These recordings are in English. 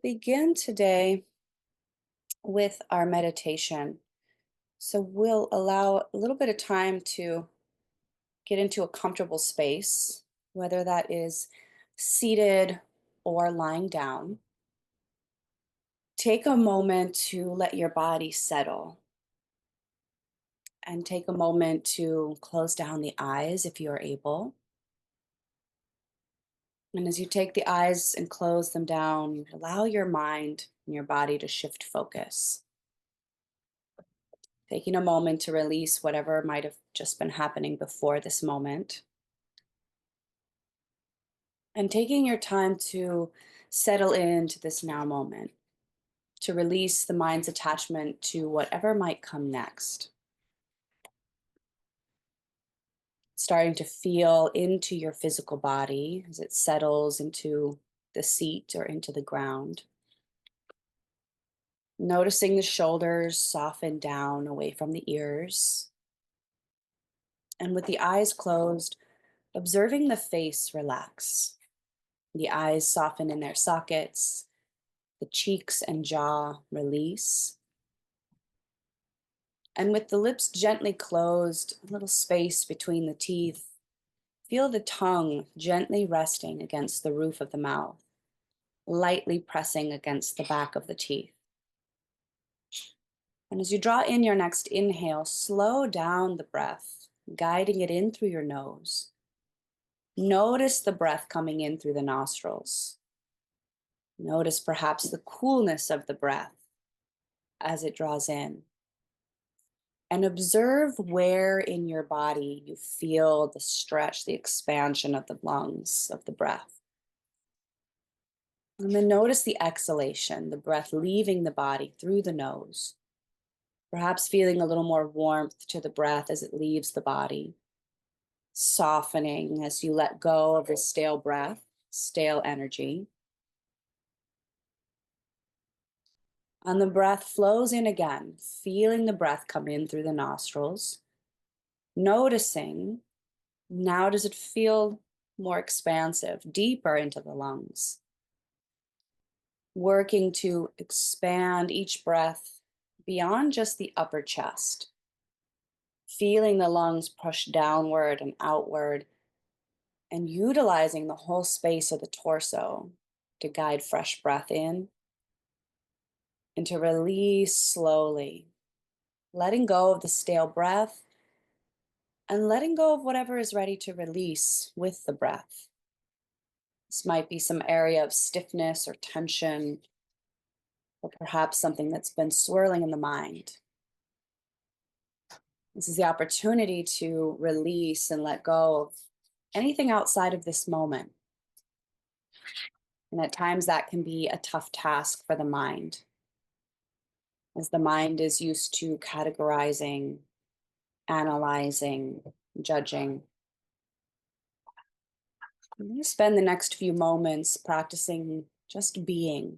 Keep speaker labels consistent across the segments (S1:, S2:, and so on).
S1: begin today with our meditation. So we'll allow a little bit of time to get into a comfortable space, whether that is seated or lying down. Take a moment to let your body settle and take a moment to close down the eyes if you're able. And as you take the eyes and close them down, allow your mind and your body to shift focus. Taking a moment to release whatever might have just been happening before this moment. And taking your time to settle into this now moment, to release the mind's attachment to whatever might come next. Starting to feel into your physical body as it settles into the seat or into the ground. Noticing the shoulders soften down away from the ears. And with the eyes closed, observing the face relax. The eyes soften in their sockets, the cheeks and jaw release. And with the lips gently closed, a little space between the teeth, feel the tongue gently resting against the roof of the mouth, lightly pressing against the back of the teeth. And as you draw in your next inhale, slow down the breath, guiding it in through your nose. Notice the breath coming in through the nostrils. Notice perhaps the coolness of the breath as it draws in. And observe where in your body you feel the stretch, the expansion of the lungs, of the breath. And then notice the exhalation, the breath leaving the body through the nose. Perhaps feeling a little more warmth to the breath as it leaves the body. Softening as you let go of the stale breath, stale energy. And the breath flows in again, feeling the breath come in through the nostrils. Noticing, now does it feel more expansive, deeper into the lungs? Working to expand each breath beyond just the upper chest. Feeling the lungs push downward and outward, and utilizing the whole space of the torso to guide fresh breath in and to release slowly, letting go of the stale breath and letting go of whatever is ready to release with the breath. This might be some area of stiffness or tension, or perhaps something that's been swirling in the mind. This is the opportunity to release and let go of anything outside of this moment. And at times that can be a tough task for the mind, as the mind is used to categorizing, analyzing, judging. I'm going to spend the next few moments practicing just being,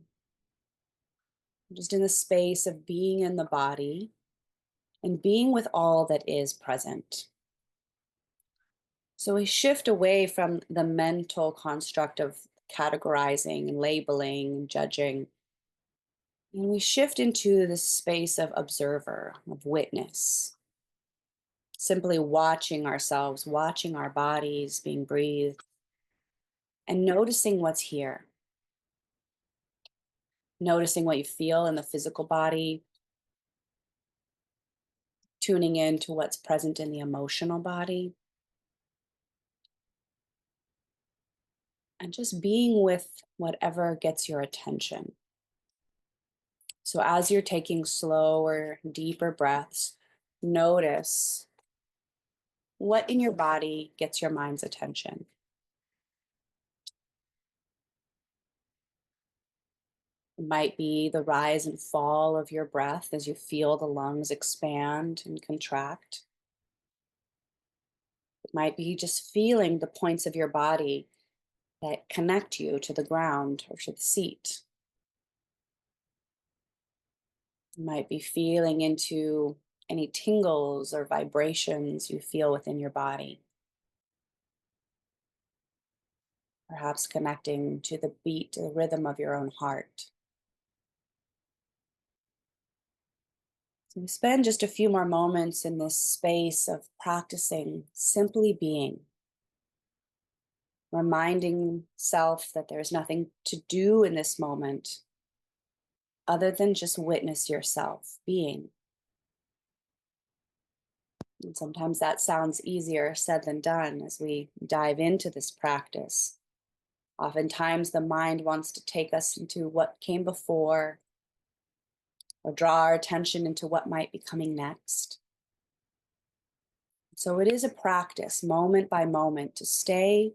S1: just in the space of being in the body and being with all that is present. So we shift away from the mental construct of categorizing and labeling and judging. And we shift into the space of observer, of witness. Simply watching ourselves, watching our bodies being breathed, and noticing what's here. Noticing what you feel in the physical body, tuning in to what's present in the emotional body, and just being with whatever gets your attention. So as you're taking slower, deeper breaths, notice what in your body gets your mind's attention. It might be the rise and fall of your breath as you feel the lungs expand and contract. It might be just feeling the points of your body that connect you to the ground or to the seat. You might be feeling into any tingles or vibrations you feel within your body. Perhaps connecting to the beat, the rhythm of your own heart. We spend just a few more moments in this space of practicing simply being, reminding self that there's nothing to do in this moment other than just witness yourself being. And sometimes that sounds easier said than done as we dive into this practice. Oftentimes, the mind wants to take us into what came before or draw our attention into what might be coming next. So it is a practice, moment by moment, to stay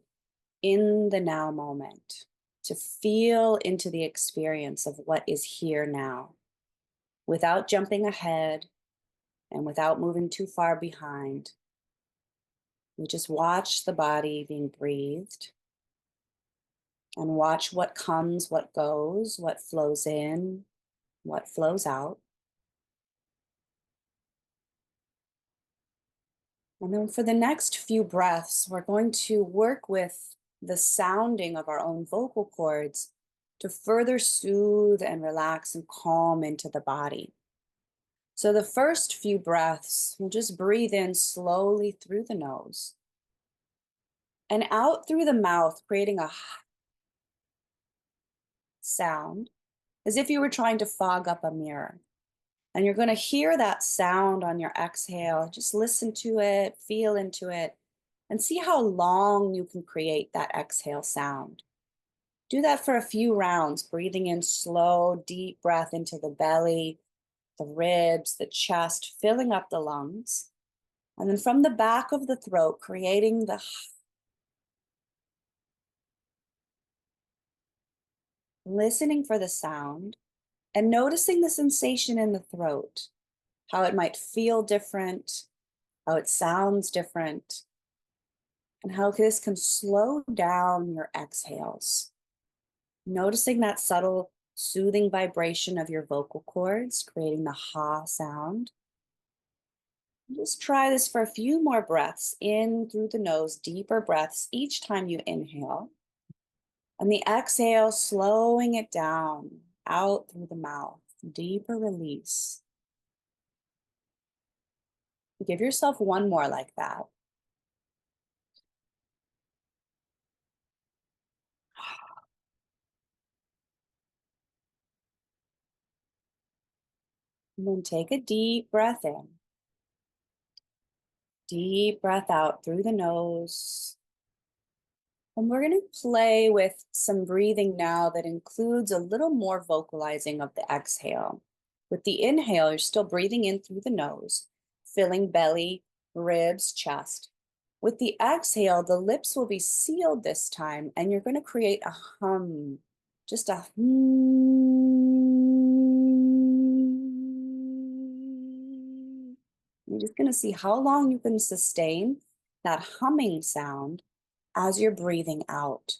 S1: in the now moment, to feel into the experience of what is here now, without jumping ahead and without moving too far behind. We just watch the body being breathed and watch what comes, what goes, what flows in, what flows out. And then for the next few breaths, we're going to work with the sounding of our own vocal cords to further soothe and relax and calm into the body. So the first few breaths, we'll just breathe in slowly through the nose and out through the mouth, creating a sound as if you were trying to fog up a mirror. And you're going to hear that sound on your exhale. Just listen to it, feel into it, and see how long you can create that exhale sound. Do that for a few rounds, breathing in slow, deep breath into the belly, the ribs, the chest, filling up the lungs. And then from the back of the throat, creating the listening for the sound and noticing the sensation in the throat, how it might feel different, how it sounds different, and how this can slow down your exhales. Noticing that subtle, soothing vibration of your vocal cords, creating the ha sound. Just try this for a few more breaths in through the nose, deeper breaths each time you inhale. And the exhale, slowing it down out through the mouth, deeper release. Give yourself one more like that. And then take a deep breath in. Deep breath out through the nose. And we're going to play with some breathing now that includes a little more vocalizing of the exhale. With the inhale, you're still breathing in through the nose, filling belly, ribs, chest. With the exhale, the lips will be sealed this time, and you're going to create a hum, just a hum. You're just going to see how long you can sustain that humming sound as you're breathing out.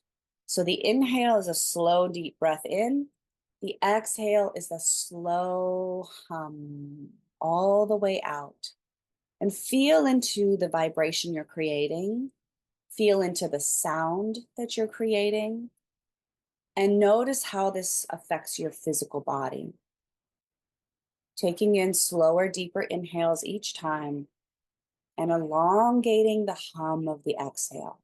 S1: So the inhale is a slow, deep breath in. The exhale is a slow hum all the way out. And feel into the vibration you're creating. Feel into the sound that you're creating. And notice how this affects your physical body. Taking in slower, deeper inhales each time and elongating the hum of the exhale.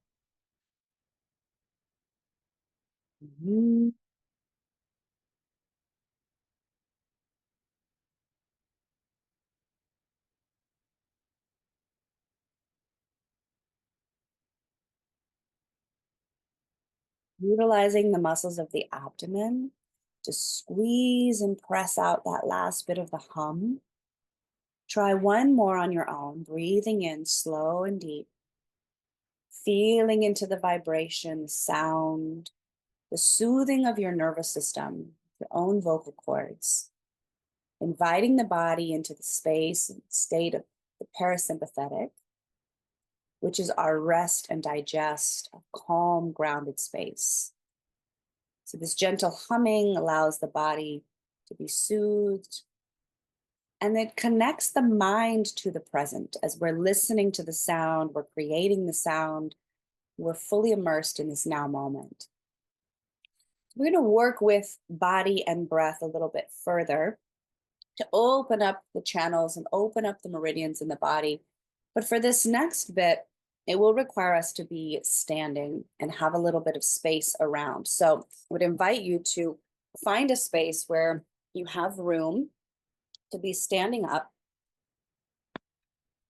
S1: Utilizing the muscles of the abdomen to squeeze and press out that last bit of the hum. Try one more on your own, breathing in slow and deep, feeling into the vibration, the sound, the soothing of your nervous system, your own vocal cords, inviting the body into the space and state of the parasympathetic, which is our rest and digest, a calm, grounded space. So this gentle humming allows the body to be soothed, and it connects the mind to the present. As we're listening to the sound, we're creating the sound, we're fully immersed in this now moment. We're going to work with body and breath a little bit further, to open up the channels and open up the meridians in the body. But for this next bit, it will require us to be standing and have a little bit of space around. So I would invite you to find a space where you have room to be standing up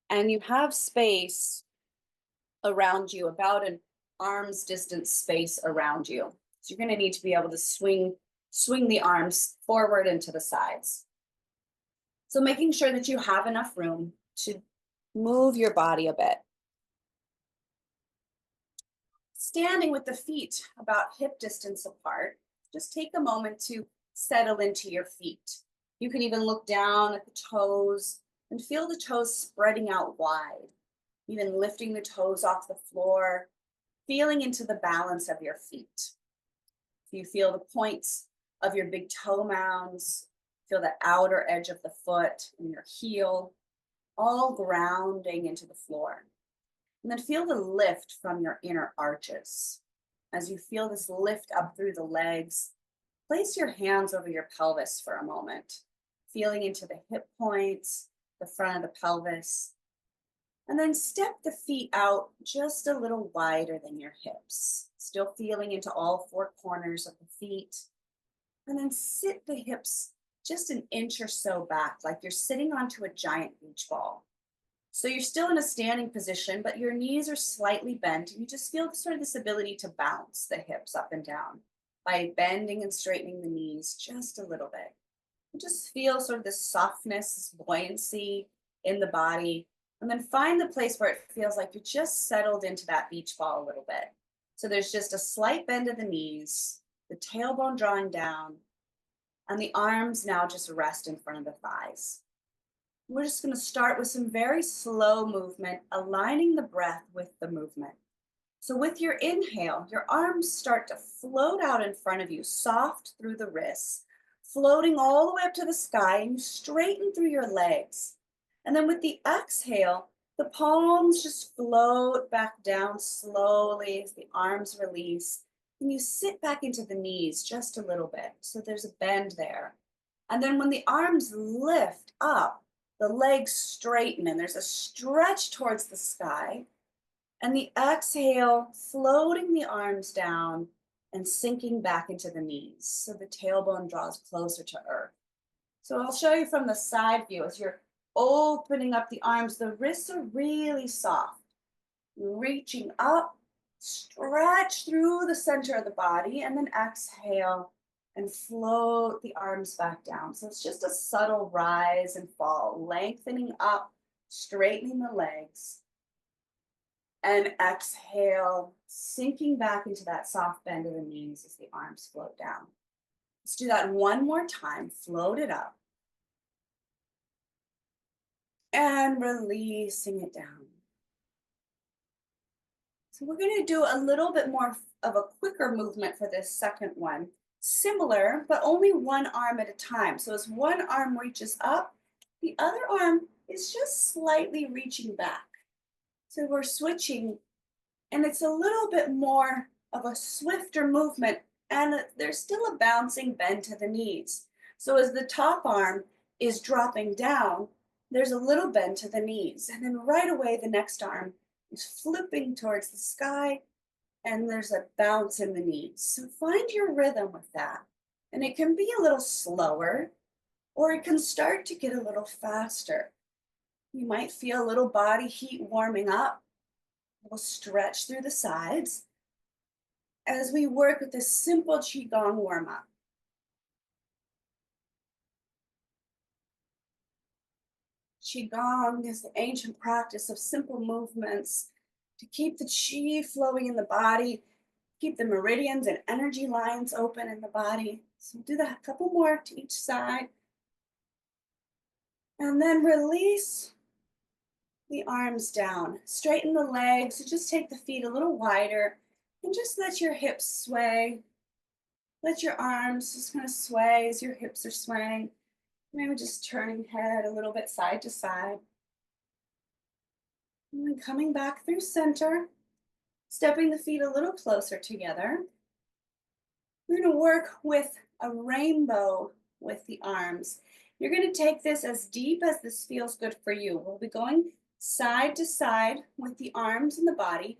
S1: and you have space around you, about an arm's distance space around you. So you're going to need to be able to swing the arms forward and to the sides. So making sure that you have enough room to move your body a bit. Standing with the feet about hip distance apart, just take a moment to settle into your feet. You can even look down at the toes and feel the toes spreading out wide, even lifting the toes off the floor, feeling into the balance of your feet. You feel the points of your big toe mounds, feel the outer edge of the foot and your heel, all grounding into the floor. And then feel the lift from your inner arches. As you feel this lift up through the legs, place your hands over your pelvis for a moment, feeling into the hip points, the front of the pelvis. And then step the feet out just a little wider than your hips, still feeling into all four corners of the feet. And then sit the hips just an inch or so back, like you're sitting onto a giant beach ball. So you're still in a standing position, but your knees are slightly bent, and you just feel sort of this ability to bounce the hips up and down by bending and straightening the knees just a little bit. You just feel sort of this softness, this buoyancy in the body, and then find the place where it feels like you're just settled into that beach ball a little bit. So there's just a slight bend of the knees, the tailbone drawing down, and the arms now just rest in front of the thighs. We're just going to start with some very slow movement, aligning the breath with the movement. So with your inhale, your arms start to float out in front of you, soft through the wrists, floating all the way up to the sky, and you straighten through your legs. And then with the exhale, the palms just float back down slowly as the arms release. And you sit back into the knees just a little bit. So there's a bend there. And then when the arms lift up, the legs straighten and there's a stretch towards the sky. And the exhale, floating the arms down and sinking back into the knees. So the tailbone draws closer to earth. So I'll show you from the side view as you're opening up the arms. The wrists are really soft. Reaching up, stretch through the center of the body, and then exhale and float the arms back down. So it's just a subtle rise and fall, lengthening up, straightening the legs. And exhale, sinking back into that soft bend of the knees as the arms float down. Let's do that one more time. Float it up. And releasing it down. So we're going to do a little bit more of a quicker movement for this second one. Similar, but only one arm at a time. So as one arm reaches up, the other arm is just slightly reaching back. So we're switching, and it's a little bit more of a swifter movement, and there's still a bouncing bend to the knees. So as the top arm is dropping down, there's a little bend to the knees, and then right away the next arm is flipping towards the sky, and there's a bounce in the knees. So find your rhythm with that. And it can be a little slower, or it can start to get a little faster. You might feel a little body heat warming up. We'll stretch through the sides as we work with this simple Qigong warm-up. Qigong is the ancient practice of simple movements to keep the qi flowing in the body, keep the meridians and energy lines open in the body. So do that a couple more to each side. And then release the arms down. Straighten the legs. So just take the feet a little wider and just let your hips sway. Let your arms just kind of sway as your hips are swaying. Maybe just turning head a little bit side to side. And then coming back through center, stepping the feet a little closer together. We're going to work with a rainbow with the arms. You're going to take this as deep as this feels good for you. We'll be going side to side with the arms and the body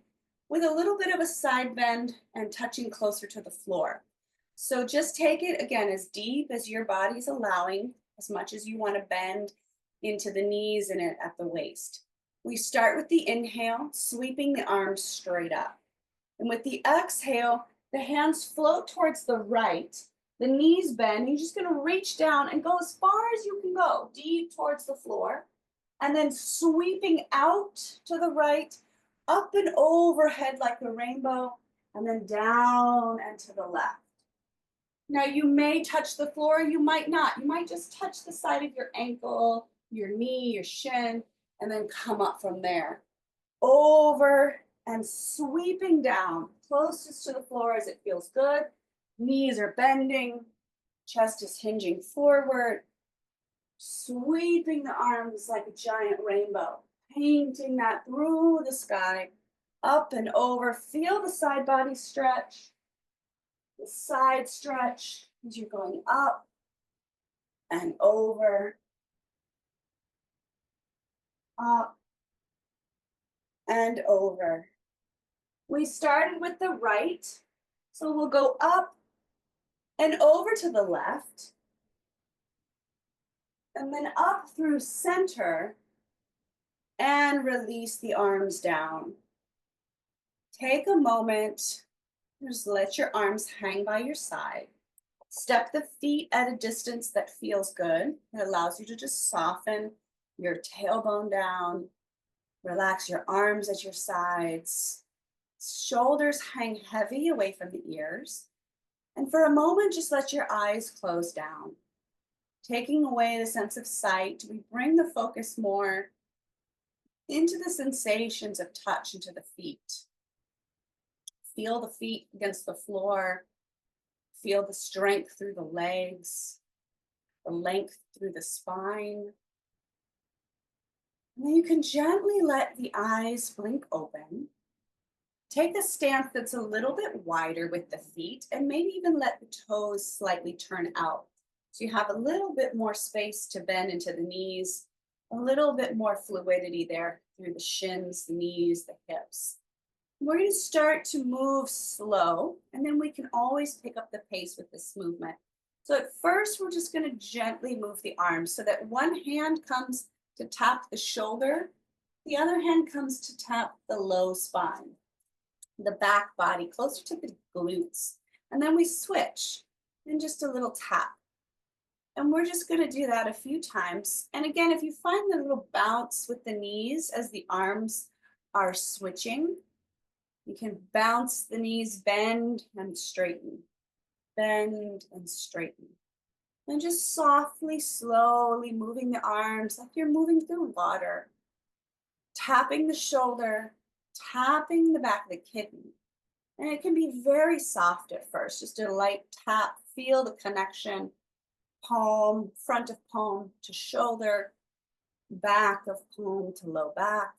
S1: with a little bit of a side bend and touching closer to the floor. So just take it again as deep as your body's allowing, as much as you want to bend into the knees and at the waist. We start with the inhale, sweeping the arms straight up. And with the exhale, the hands float towards the right, the knees bend. You're just going to reach down and go as far as you can go, deep towards the floor. And then sweeping out to the right, up and overhead like a rainbow, and then down and to the left. Now you may touch the floor, you might not. You might just touch the side of your ankle, your knee, your shin, and then come up from there. Over and sweeping down, closest to the floor as it feels good. Knees are bending, chest is hinging forward, sweeping the arms like a giant rainbow, painting that through the sky, up and over. Feel the side body stretch, the side stretch as you're going up and over, up and over. We started with the right, so we'll go up and over to the left, and then up through center and release the arms down. Take a moment, just let your arms hang by your side. Step the feet at a distance that feels good. It allows you to just soften your tailbone down. Relax your arms at your sides. Shoulders hang heavy away from the ears. And for a moment, just let your eyes close down. Taking away the sense of sight, we bring the focus more into the sensations of touch into the feet. Feel the feet against the floor. Feel the strength through the legs, the length through the spine. And then you can gently let the eyes blink open. Take a stance that's a little bit wider with the feet and maybe even let the toes slightly turn out. So you have a little bit more space to bend into the knees, a little bit more fluidity there through the shins, the knees, the hips. We're going to start to move slow, and then we can always pick up the pace with this movement. So at first, we're just going to gently move the arms so that one hand comes to tap the shoulder, the other hand comes to tap the low spine, the back body, closer to the glutes. And then we switch and just a little tap. And we're just going to do that a few times. And again, if you find the little bounce with the knees as the arms are switching, you can bounce the knees, bend and straighten, bend and straighten. And just softly, slowly moving the arms like you're moving through water, tapping the shoulder, tapping the back of the kidney. And it can be very soft at first, just a light tap, feel the connection, palm, front of palm to shoulder, back of palm to low back.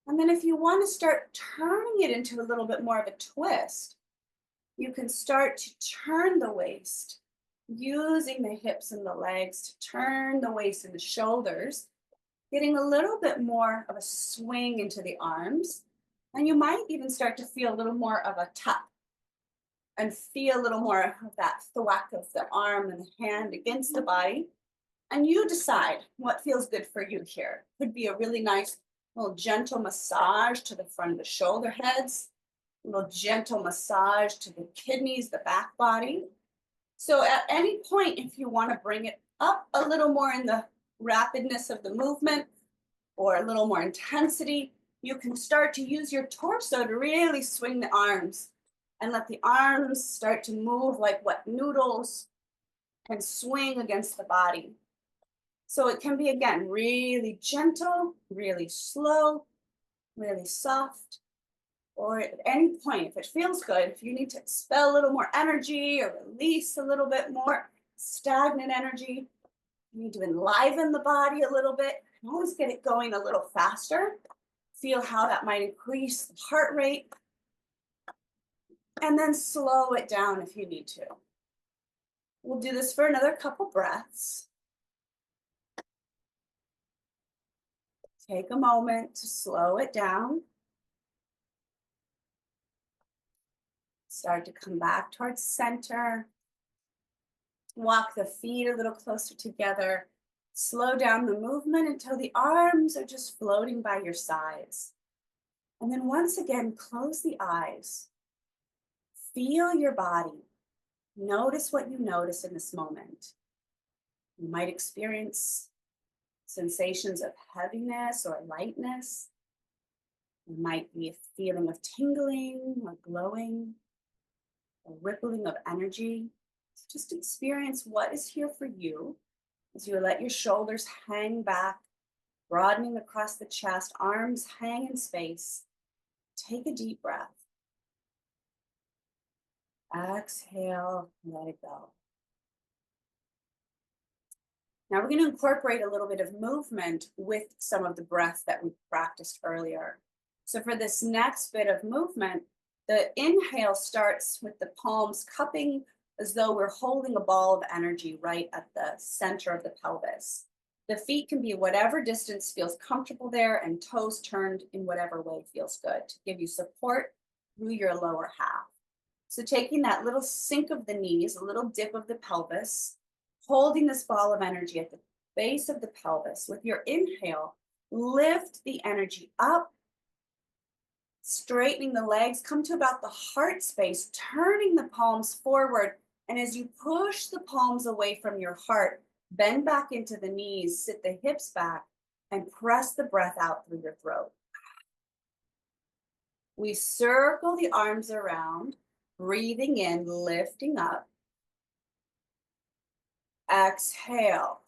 S1: And then if you want to start turning it into a little bit more of a twist, you can start to turn the waist, using the hips and the legs to turn the waist and the shoulders, getting a little bit more of a swing into the arms. And you might even start to feel a little more of a tap and feel a little more of that thwack of the arm and the hand against the body. And you decide what feels good for you here. Could be a really nice little gentle massage to the front of the shoulder heads, a little gentle massage to the kidneys, the back body. So at any point, if you want to bring it up a little more in the rapidness of the movement or a little more intensity, you can start to use your torso to really swing the arms and let the arms start to move like wet noodles and swing against the body. So it can be, again, really gentle, really slow, really soft, or at any point, if it feels good, if you need to expel a little more energy or release a little bit more stagnant energy, you need to enliven the body a little bit, and always get it going a little faster. Feel how that might increase the heart rate, and then slow it down if you need to. We'll do this for another couple breaths. Take a moment to slow it down. Start to come back towards center. Walk the feet a little closer together. Slow down the movement until the arms are just floating by your sides. And then once again, close the eyes. Feel your body. Notice what you notice in this moment. You might experience sensations of heaviness or lightness. There might be a feeling of tingling or glowing, a rippling of energy. So just experience what is here for you as you let your shoulders hang back, broadening across the chest, arms hang in space. Take a deep breath. Exhale, let it go. Now we're going to incorporate a little bit of movement with some of the breath that we practiced earlier. So for this next bit of movement, the inhale starts with the palms cupping as though we're holding a ball of energy right at the center of the pelvis. The feet can be whatever distance feels comfortable there, and toes turned in whatever way feels good to give you support through your lower half. So taking that little sink of the knees, a little dip of the pelvis, holding this ball of energy at the base of the pelvis. With your inhale, lift the energy up, straightening the legs, come to about the heart space, turning the palms forward. And as you push the palms away from your heart, bend back into the knees, sit the hips back, and press the breath out through your throat. We circle the arms around, breathing in, lifting up. Exhale.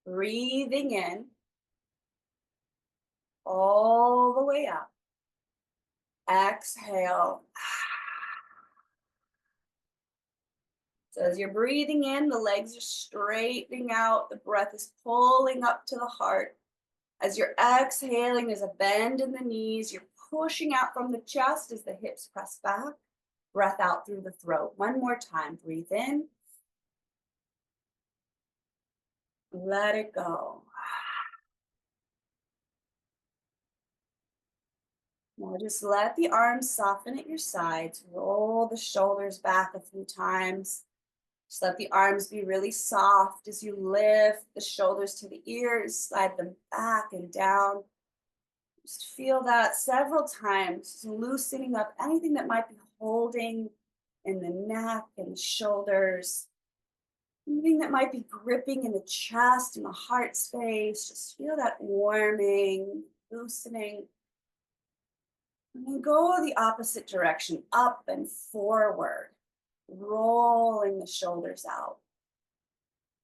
S1: Breathing in, all the way up. Exhale. So as you're breathing in, the legs are straightening out. The breath is pulling up to the heart. As you're exhaling, there's a bend in the knees. You're pushing out from the chest as the hips press back. Breath out through the throat. One more time. Breathe in. Let it go. Now just let the arms soften at your sides. Roll the shoulders back a few times. Just let the arms be really soft as you lift the shoulders to the ears, slide them back and down. Just feel that several times, loosening up anything that might be holding in the neck and the shoulders. Anything that might be gripping in the chest and the heart space. Just feel that warming, loosening. And then go the opposite direction, up and forward, rolling the shoulders out.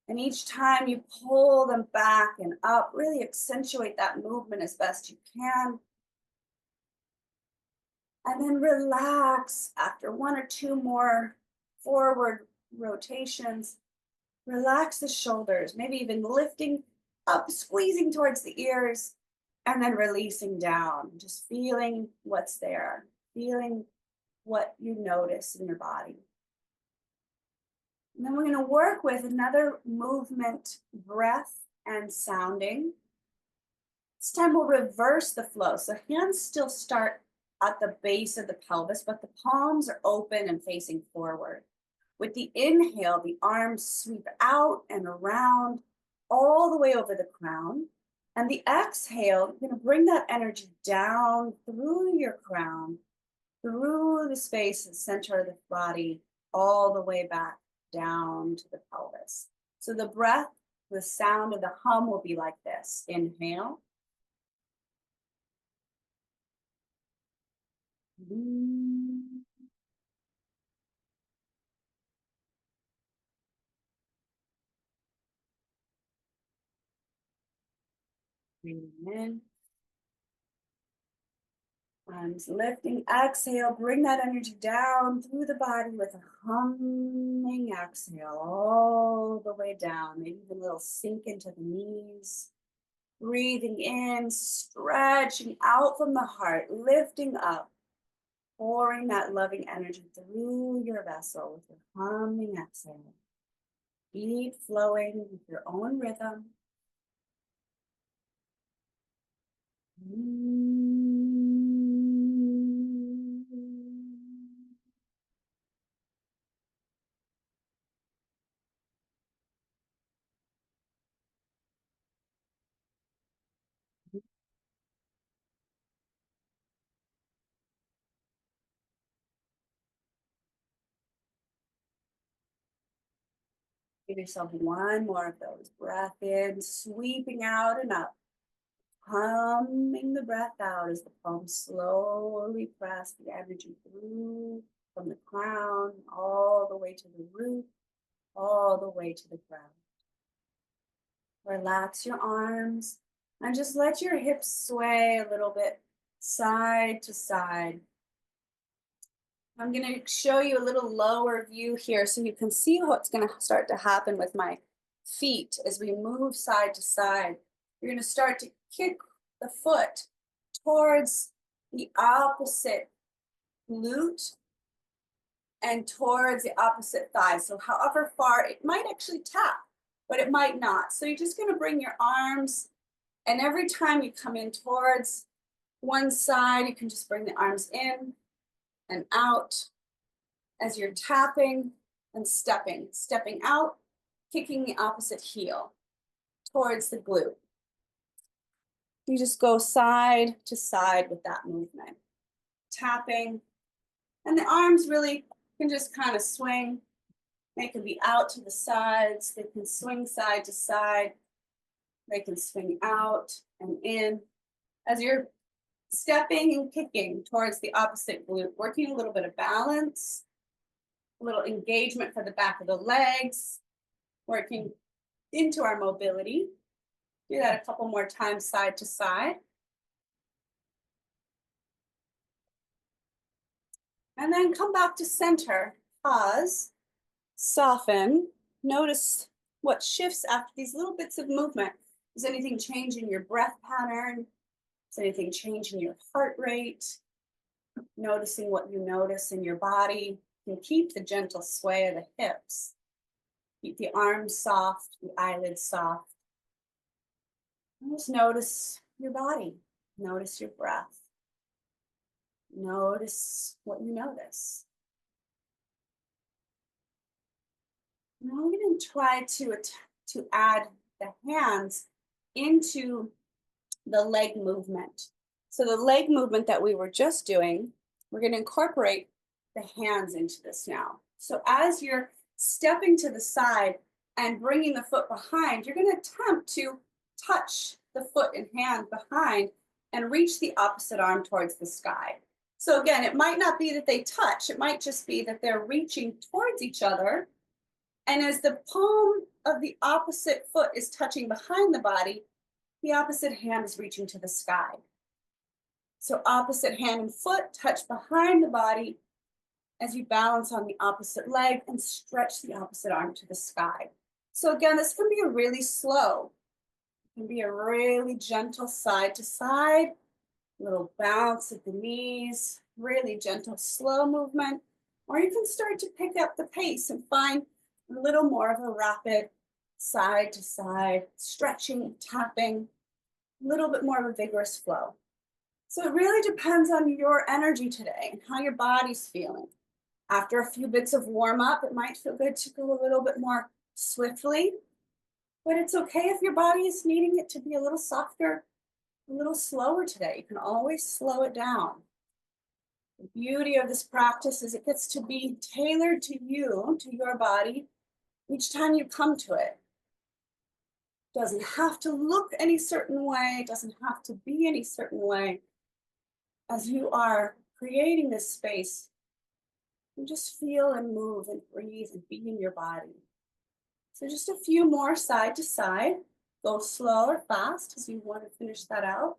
S1: And each time you pull them back and up, really accentuate that movement as best you can. And then relax after one or two more forward rotations. Relax the shoulders, maybe even lifting up, squeezing towards the ears, and then releasing down, just feeling what's there, feeling what you notice in your body. And then we're going to work with another movement, breath and sounding. This time we'll reverse the flow. So hands still start at the base of the pelvis, but the palms are open and facing forward. With the inhale, the arms sweep out and around all the way over the crown. And the exhale, you're going to bring that energy down through your crown, through the space and center of the body, all the way back down to the pelvis. So the breath, the sound of the hum will be like this. Inhale. Breathe in. Arms lifting. Exhale. Bring that energy down through the body with a humming exhale all the way down. Maybe even a little sink into the knees. Breathing in, stretching out from the heart, lifting up, pouring that loving energy through your vessel with your humming exhale. Keep flowing with your own rhythm. Give yourself one more of those. Breath in, sweeping out and up. Humming the breath out as the palms slowly press the energy through from the crown all the way to the root, all the way to the ground. Relax your arms and just let your hips sway a little bit side to side. I'm going to show you a little lower view here so you can see what's going to start to happen with my feet as we move side to side. You're going to start to kick the foot towards the opposite glute and towards the opposite thigh. So however far, it might actually tap, but it might not. So you're just going to bring your arms, and every time you come in towards one side, you can just bring the arms in and out as you're tapping and stepping out, kicking the opposite heel towards the glute. You just go side to side with that movement, tapping, and the arms really can just kind of swing. They can be out to the sides. They can swing side to side. They can swing out and in. As you're stepping and kicking towards the opposite glute, working a little bit of balance, a little engagement for the back of the legs, working into our mobility. Do that a couple more times side to side. And then come back to center, pause, soften, notice what shifts after these little bits of movement. Does anything change in your breath pattern? Does anything change in your heart rate? Noticing what you notice in your body. You can keep the gentle sway of the hips. Keep the arms soft, the eyelids soft. And just notice your body. Notice your breath. Notice what you notice. Now we're going to try to add the hands into the leg movement. So the leg movement that we were just doing, we're going to incorporate the hands into this now. So as you're stepping to the side and bringing the foot behind, you're going to attempt to touch the foot and hand behind and reach the opposite arm towards the sky. So again, it might not be that they touch. It might just be that they're reaching towards each other. And as the palm of the opposite foot is touching behind the body, the opposite hand is reaching to the sky. So opposite hand and foot touch behind the body as you balance on the opposite leg and stretch the opposite arm to the sky. So again, this can be a really slow, it can be a really gentle side to side, little bounce at the knees, really gentle, slow movement, or you can start to pick up the pace and find a little more of a rapid side to side, stretching, tapping, a little bit more of a vigorous flow. So it really depends on your energy today and how your body's feeling. After a few bits of warm up, it might feel good to go a little bit more swiftly, but it's okay if your body is needing it to be a little softer, a little slower today. You can always slow it down. The beauty of this practice is it gets to be tailored to you, to your body, each time you come to it. It doesn't have to look any certain way, it doesn't have to be any certain way. As you are creating this space, you just feel and move and breathe and be in your body. So just a few more side to side. Go slow or fast as you want to finish that out.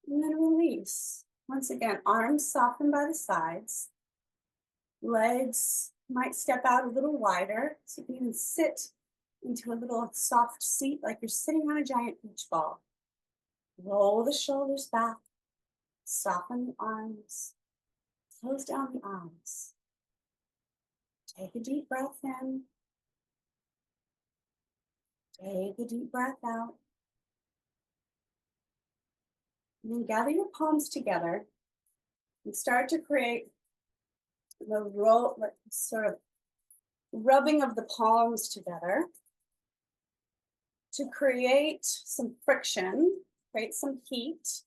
S1: And then release. Once again, arms soften by the sides. Legs might step out a little wider, so you can even sit into a little soft seat like you're sitting on a giant beach ball. Roll the shoulders back, soften the arms, close down the eyes. Take a deep breath in. Take a deep breath out. And then gather your palms together and start to create the roll, like sort of rubbing of the palms together to create some friction, create some heat.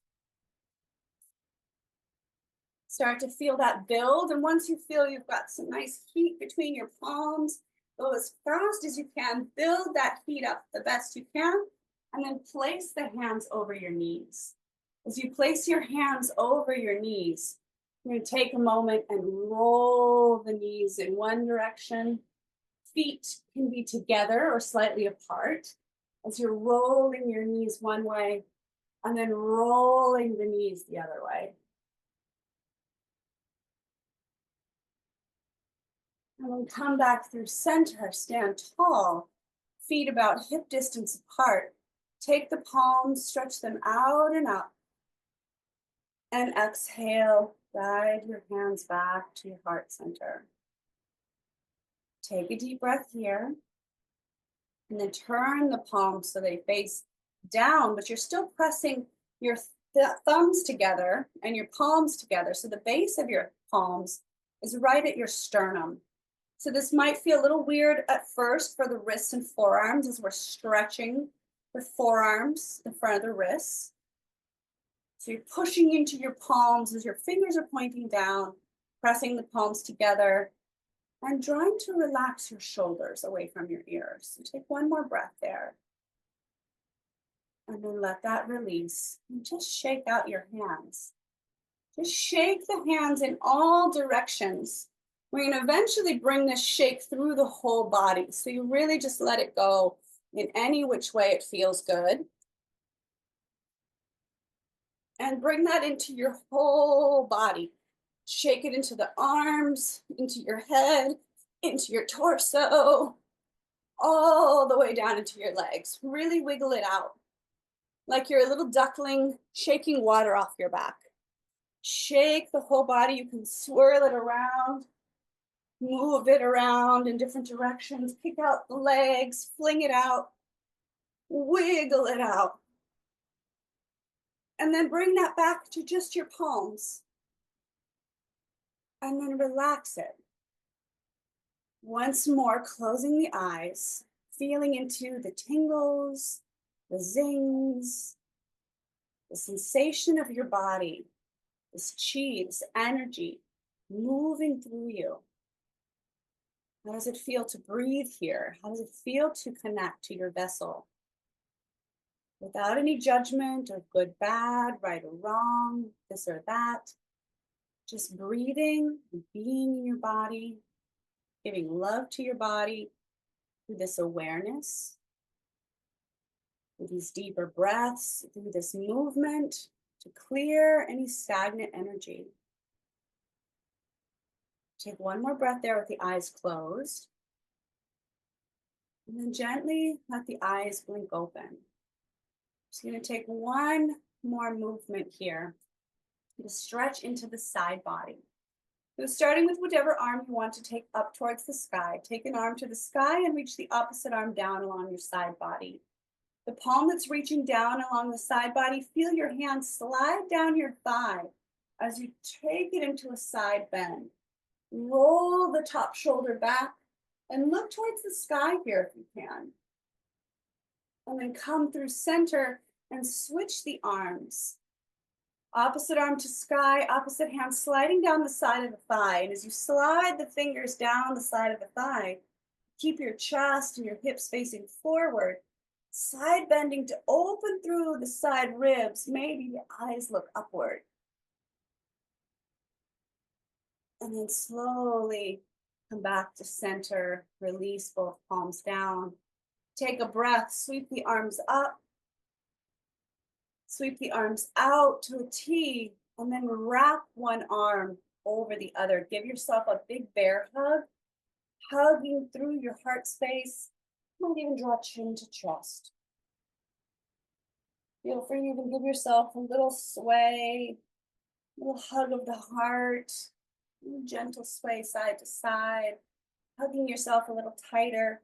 S1: Start to feel that build. And once you feel you've got some nice heat between your palms, go as fast as you can, build that heat up the best you can, and then place the hands over your knees. As you place your hands over your knees, you're going to take a moment and roll the knees in one direction. Feet can be together or slightly apart. As you're rolling your knees one way and then rolling the knees the other way. And then come back through center, stand tall, feet about hip distance apart. Take the palms, stretch them out and up. And exhale, guide your hands back to your heart center. Take a deep breath here. And then turn the palms so they face down, but you're still pressing your thumbs together and your palms together. So the base of your palms is right at your sternum. So this might feel a little weird at first for the wrists and forearms as we're stretching the forearms in front of the wrists. So you're pushing into your palms as your fingers are pointing down, pressing the palms together, and trying to relax your shoulders away from your ears. So take one more breath there. And then let that release. And just shake out your hands. Just shake the hands in all directions. We're going to eventually bring this shake through the whole body. So you really just let it go in any which way it feels good. And bring that into your whole body. Shake it into the arms, into your head, into your torso, all the way down into your legs. Really wiggle it out. Like you're a little duckling shaking water off your back. Shake the whole body. You can swirl it around, move it around in different directions, kick out the legs, fling it out, wiggle it out. And then bring that back to just your palms. And then relax it. Once more, closing the eyes, feeling into the tingles, the zings, the sensation of your body, this chi, this energy moving through you. How does it feel to breathe here? How does it feel to connect to your vessel? Without any judgment of good, bad, right or wrong, this or that. Just breathing and being in your body, giving love to your body through this awareness, through these deeper breaths, through this movement to clear any stagnant energy. Take one more breath there with the eyes closed. And then gently let the eyes blink open. Just going to take one more movement here to stretch into the side body. So starting with whatever arm you want to take up towards the sky. Take an arm to the sky and reach the opposite arm down along your side body. The palm that's reaching down along the side body, feel your hand slide down your thigh as you take it into a side bend. Roll the top shoulder back and look towards the sky here if you can. And then come through center and switch the arms. Opposite arm to sky, opposite hand sliding down the side of the thigh. And as you slide the fingers down the side of the thigh, keep your chest and your hips facing forward. Side bending to open through the side ribs. Maybe the eyes look upward. And then slowly come back to center. Release both palms down. Take a breath. Sweep the arms up. Sweep the arms out to a T. And then wrap one arm over the other. Give yourself a big bear hug. Hugging through your heart space. You might even draw chin to chest. Feel free to even give yourself a little sway, a little hug of the heart, a gentle sway side to side, hugging yourself a little tighter.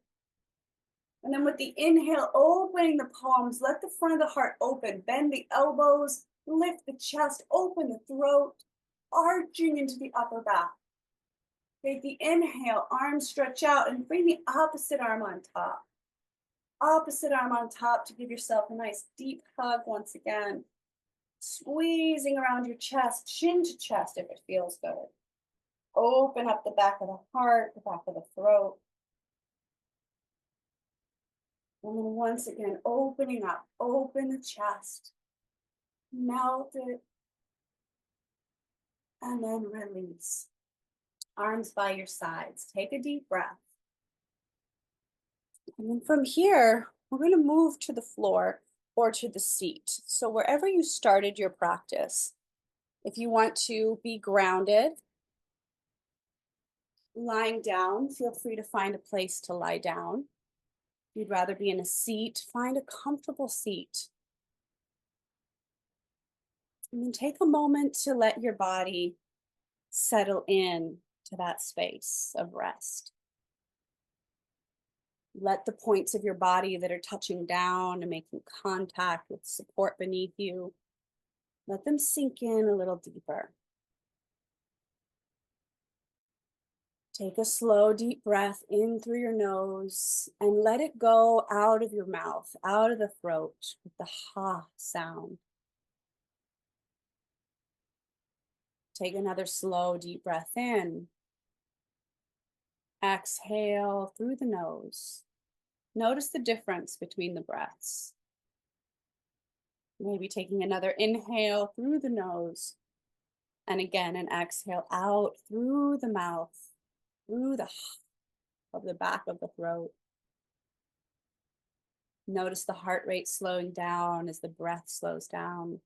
S1: And then with the inhale, opening the palms, let the front of the heart open, bend the elbows, lift the chest, open the throat, arching into the upper back. Take the inhale, arms stretch out, and bring the opposite arm on top. Opposite arm on top to give yourself a nice deep hug once again. Squeezing around your chest, chin to chest if it feels good. Open up the back of the heart, the back of the throat. And then once again, opening up, open the chest, melt it, and then release. Arms by your sides. Take a deep breath. And then from here, we're going to move to the floor or to the seat. So wherever you started your practice, if you want to be grounded, lying down, feel free to find a place to lie down. If you'd rather be in a seat, find a comfortable seat. And then take a moment to let your body settle in to that space of rest. Let the points of your body that are touching down and making contact with support beneath you, let them sink in a little deeper. Take a slow, deep breath in through your nose and let it go out of your mouth, out of the throat with the ha sound. Take another slow, deep breath in. Exhale through the nose. Notice the difference between the breaths. Maybe taking another inhale through the nose. And again, an exhale out through the mouth, through the of the back of the throat. Notice the heart rate slowing down as the breath slows down.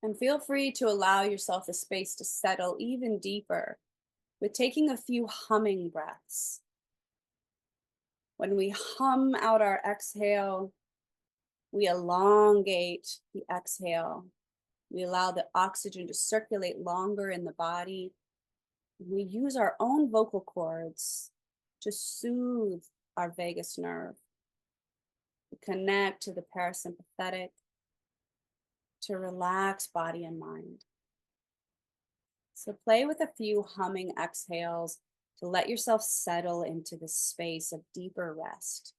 S1: And feel free to allow yourself the space to settle even deeper with taking a few humming breaths. When we hum out our exhale, we elongate the exhale. We allow the oxygen to circulate longer in the body. We use our own vocal cords to soothe our vagus nerve, to connect to the parasympathetic, to relax body and mind. So play with a few humming exhales to let yourself settle into this space of deeper rest.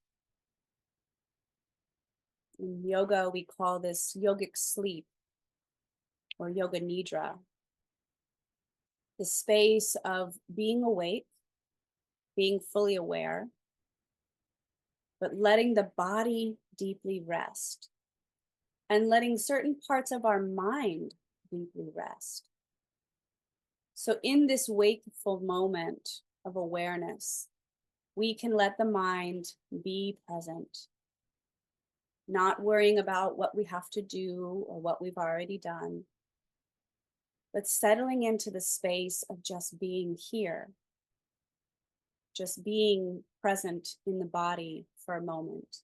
S1: In yoga, we call this yogic sleep or yoga nidra. The space of being awake, being fully aware, but letting the body deeply rest and letting certain parts of our mind deeply rest. So in this wakeful moment of awareness, we can let the mind be present, not worrying about what we have to do or what we've already done, but settling into the space of just being here, just being present in the body for a moment.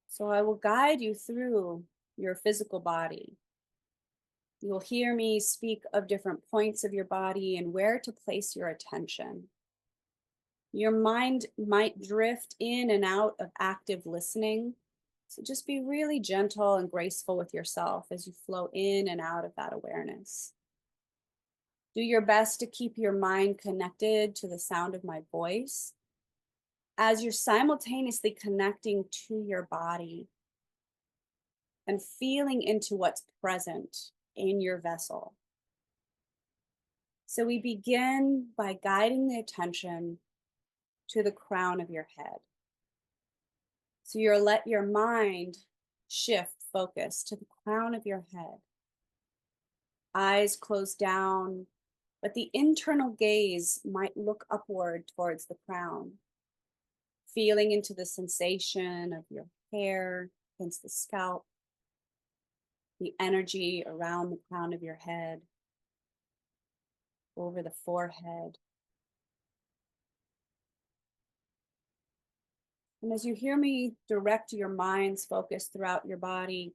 S1: So I will guide you through your physical body. You'll hear me speak of different points of your body and where to place your attention. Your mind might drift in and out of active listening, so just be really gentle and graceful with yourself as you flow in and out of that awareness. Do your best to keep your mind connected to the sound of my voice as you're simultaneously connecting to your body and feeling into what's present in your vessel. So we begin by guiding the attention to the crown of your head. So you'll let your mind shift focus to the crown of your head. Eyes closed down, but the internal gaze might look upward towards the crown, feeling into the sensation of your hair against the scalp, the energy around the crown of your head, over the forehead. And as you hear me direct your mind's focus throughout your body,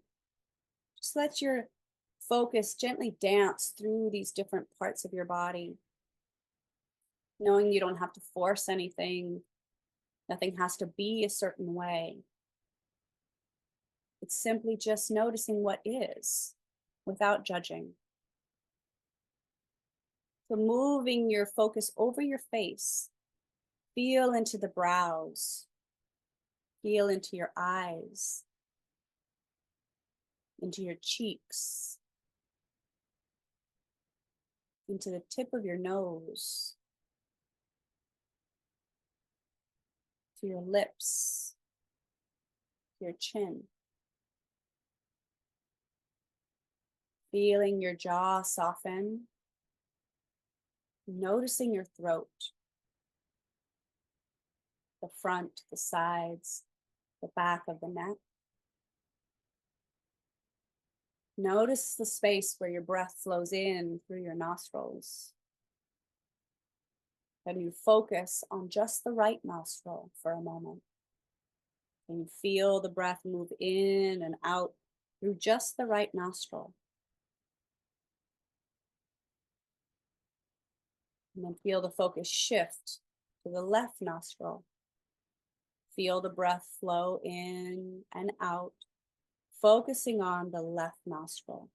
S1: just let your focus gently dance through these different parts of your body, knowing you don't have to force anything. Nothing has to be a certain way. It's simply just noticing what is without judging. So moving your focus over your face, feel into the brows, feel into your eyes, into your cheeks, into the tip of your nose, to your lips, to your chin. Feeling your jaw soften, noticing your throat, the front, the sides, the back of the neck. Notice the space where your breath flows in through your nostrils. Then you focus on just the right nostril for a moment. And you feel the breath move in and out through just the right nostril. And then feel the focus shift to the left nostril. Feel the breath flow in and out, focusing on the left nostril.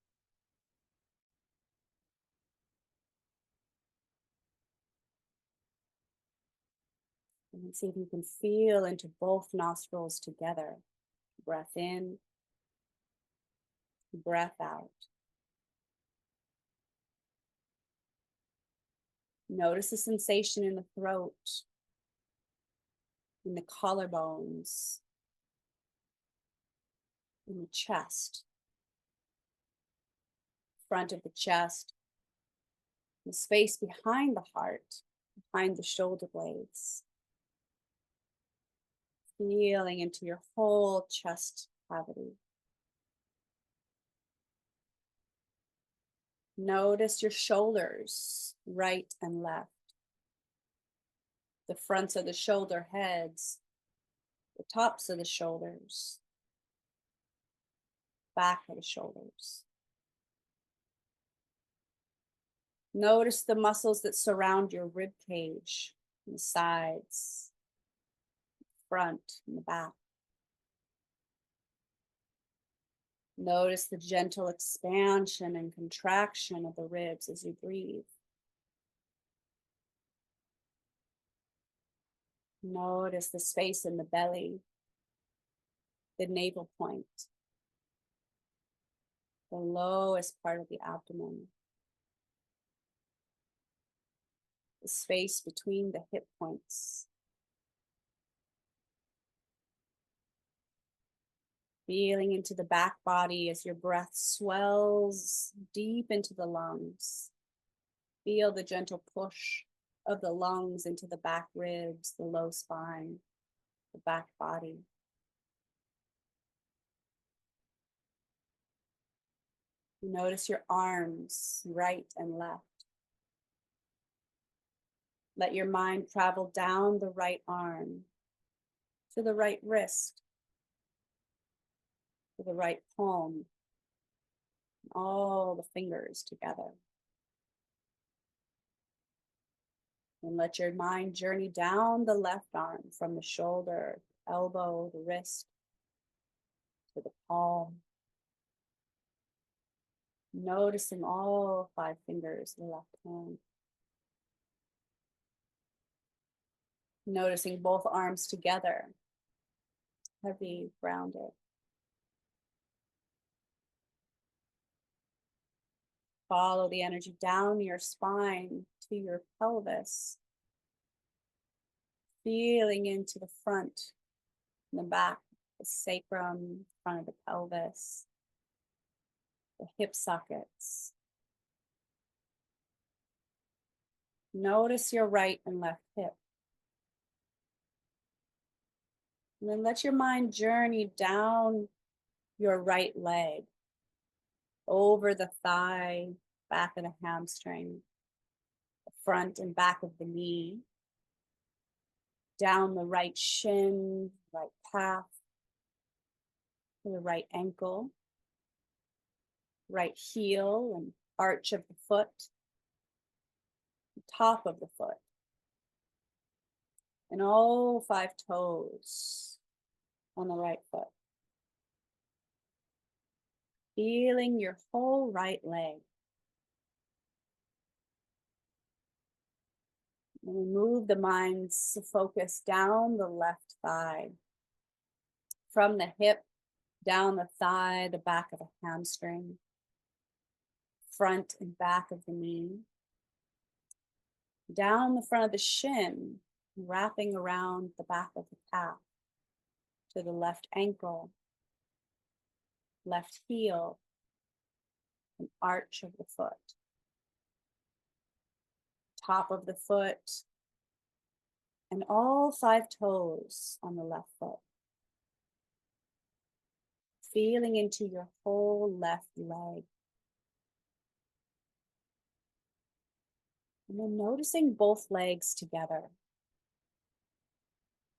S1: And then see if you can feel into both nostrils together. Breath in, breath out. Notice the sensation in the throat, in the collarbones, in the chest, front of the chest, the space behind the heart, behind the shoulder blades. Feeling into your whole chest cavity. Notice your shoulders, right and left. The fronts of the shoulder heads, the tops of the shoulders, back of the shoulders. Notice the muscles that surround your rib cage, the sides, front, and the back. Notice the gentle expansion and contraction of the ribs as you breathe. Notice the space in the belly, the navel point, the lowest part of the abdomen, the space between the hip points. Feeling into the back body as your breath swells deep into the lungs. Feel the gentle push of the lungs into the back ribs, the low spine, the back body. Notice your arms, right and left. Let your mind travel down the right arm, to the right wrist, to the right palm, all the fingers together. And let your mind journey down the left arm from the shoulder, elbow, the wrist, to the palm. Noticing all 5 fingers of the left hand. Noticing both arms together, heavy, grounded. Follow the energy down your spine to your pelvis. Feeling into the front and the back, the sacrum, front of the pelvis, the hip sockets. Notice your right and left hip. And then let your mind journey down your right leg, over the thigh, back of the hamstring, the front and back of the knee, down the right shin, right calf, to the right ankle, right heel and arch of the foot, top of the foot, and all 5 toes on the right foot. Feeling your whole right leg. And we move the mind's focus down the left thigh, from the hip, down the thigh, the back of the hamstring, front and back of the knee, down the front of the shin, wrapping around the back of the calf, to the left ankle, left heel, and arch of the foot, top of the foot, and all 5 toes on the left foot. Feeling into your whole left leg. And then noticing both legs together.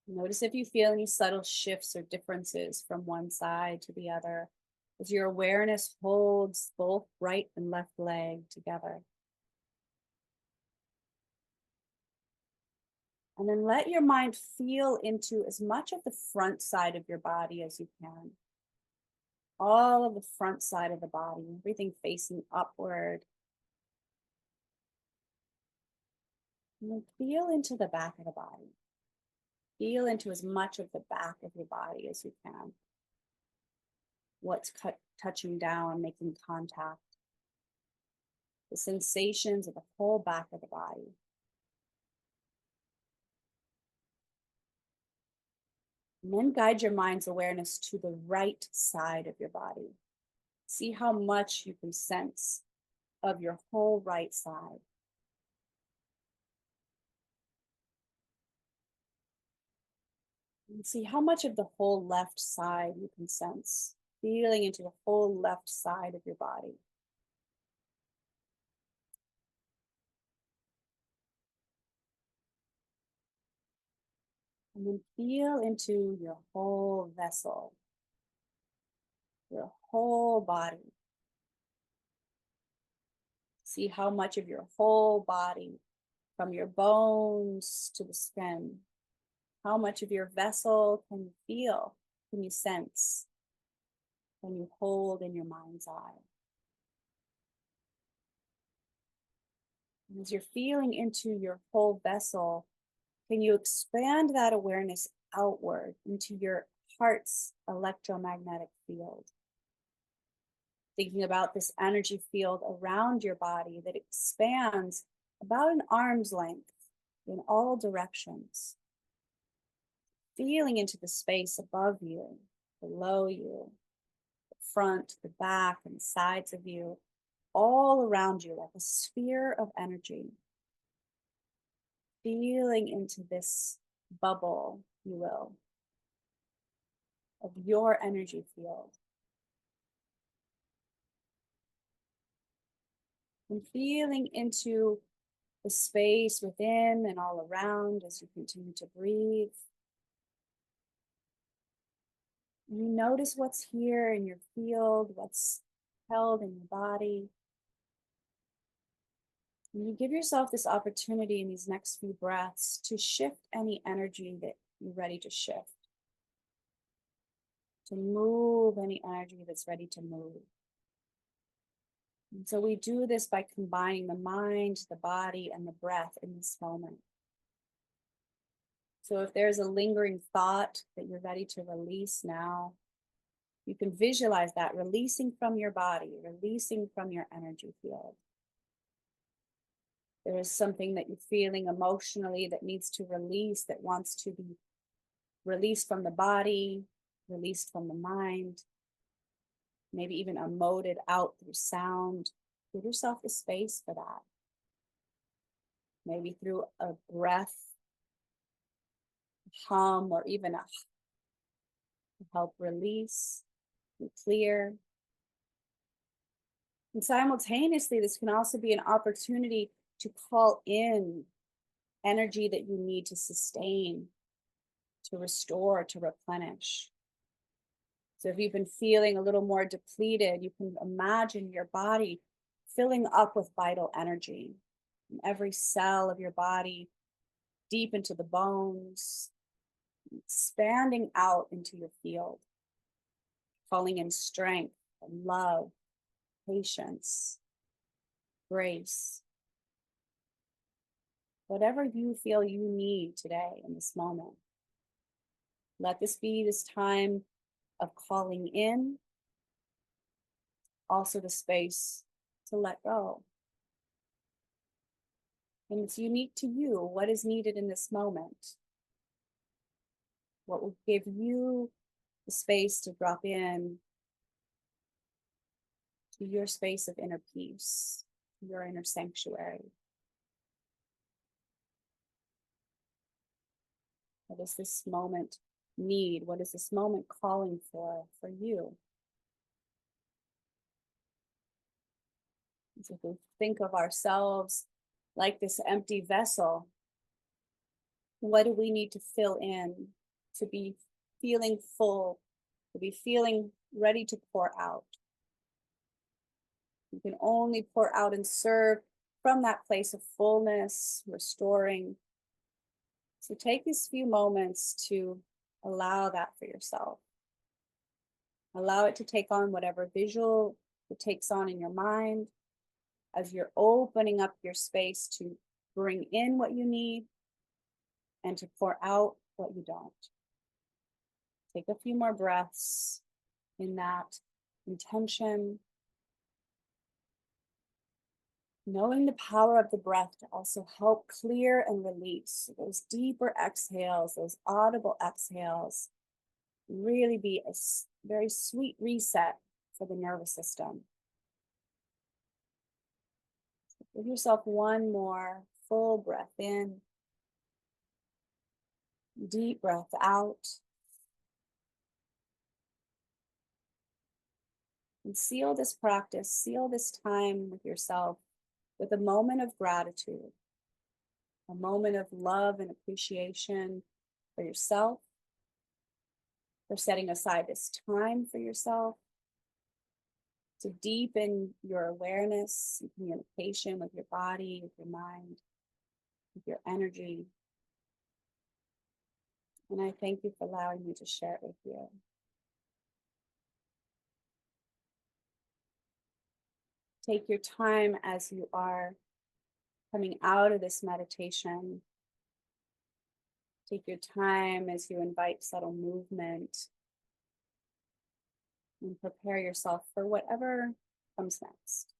S1: Notice if you feel any subtle shifts or differences from one side to the other as your awareness holds both right and left leg together. And then let your mind feel into as much of the front side of your body as you can. All of the front side of the body, everything facing upward. And then feel into the back of the body. Feel into as much of the back of your body as you can. What's touching down, making contact. The sensations of the whole back of the body. And then guide your mind's awareness to the right side of your body. See how much you can sense of your whole right side. And see how much of the whole left side you can sense, feeling into the whole left side of your body. And then feel into your whole vessel, your whole body. See how much of your whole body, from your bones to the skin, how much of your vessel can you feel, can you sense, can you hold in your mind's eye? And as you're feeling into your whole vessel, can you expand that awareness outward into your heart's electromagnetic field? Thinking about this energy field around your body that expands about an arm's length in all directions. Feeling into the space above you, below you, the front, the back, and the sides of you, all around you like a sphere of energy. Feeling into this bubble, if you will, of your energy field. And feeling into the space within and all around as you continue to breathe. You notice what's here in your field, what's held in your body. And you give yourself this opportunity in these next few breaths to shift any energy that you're ready to shift, to move any energy that's ready to move. And so we do this by combining the mind, the body, and the breath in this moment. So if there's a lingering thought that you're ready to release now, you can visualize that releasing from your body, releasing from your energy field. There is something that you're feeling emotionally that needs to release, that wants to be released from the body, released from the mind, maybe even emoted out through sound. Give yourself the space for that. Maybe through a breath, hum, or even a to help release and clear. And simultaneously, this can also be an opportunity to call in energy that you need to sustain, to restore, to replenish. So if you've been feeling a little more depleted, you can imagine your body filling up with vital energy. In every cell of your body, deep into the bones, expanding out into your field, calling in strength and love, patience, grace, whatever you feel you need today in this moment. Let this be this time of calling in, also the space to let go. And it's unique to you. What is needed in this moment? What will give you the space to drop in to your space of inner peace, your inner sanctuary? What does this moment need? What is this moment calling for you? So if we think of ourselves like this empty vessel, what do we need to fill in to be feeling full, to be feeling ready to pour out? You can only pour out and serve from that place of fullness, restoring. So take these few moments to allow that for yourself. Allow it to take on whatever visual it takes on in your mind as you're opening up your space to bring in what you need and to pour out what you don't. Take a few more breaths in that intention, knowing the power of the breath to also help clear and release those deeper exhales, those audible exhales, really be a very sweet reset for the nervous system. So give yourself one more full breath in, deep breath out, and seal this practice, seal this time with yourself with a moment of gratitude, a moment of love and appreciation for yourself, for setting aside this time for yourself, to deepen your awareness and communication with your body, with your mind, with your energy. And I thank you for allowing me to share it with you. Take your time as you are coming out of this meditation. Take your time as you invite subtle movement and prepare yourself for whatever comes next.